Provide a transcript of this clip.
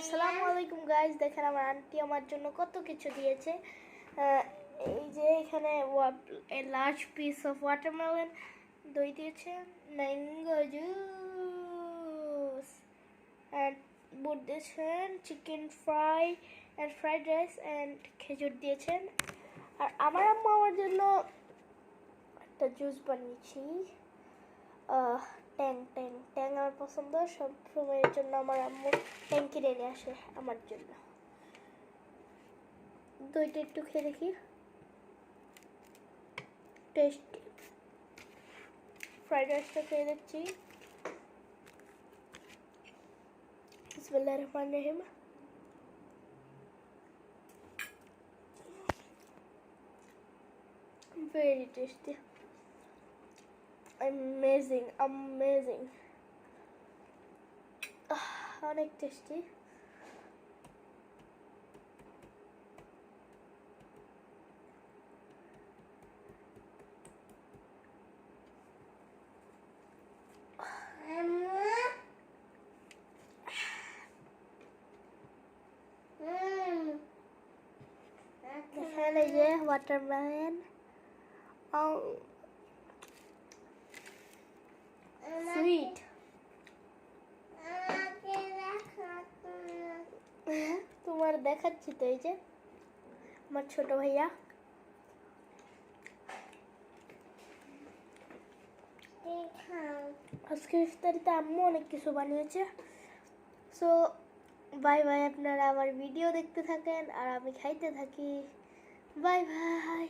আসসালামু আলাইকুম গাইস, দেখেন আমার আন্টি আমার জন্য কত কিছু দিয়েছে। এই যে এখানে লার্জ পিস অফ ওয়াটারমেলন দই দিয়েছে, ম্যাঙ্গো জুস অ্যান্ড বুট দিয়েছেন, chicken fry and fried rice and খেজুর দিয়েছেন। আর আমার আম্মু আমার জন্য একটা জুস বানিয়েছি, ট্যাং ট্যাং ট্যাং আমার পছন্দ। সব সময়ের জন্য আমার আম্মু ট্যাং কিনে নিয়ে আসে আমার জন্য। দইটা একটু খেয়ে দেখি, টেস্টি। ফ্রাইড রাইসটা খেয়ে দেখছি। বিসমিল্লাহির রহমানির রহিম। Very tasty, amazing, অনেক টেস্টি। এখানে যে ওয়াটারমেলন, সুইট। তোমার দেখাচ্ছি তো, এই যে আমার ছোট ভাইয়া। আজকে ইফতারিতে আম্মু অনেক কিছু বানিয়েছে। সো বাই বাই, আপনারা আমার ভিডিও দেখতে থাকেন আর আমি খাইতে থাকি। Bye bye.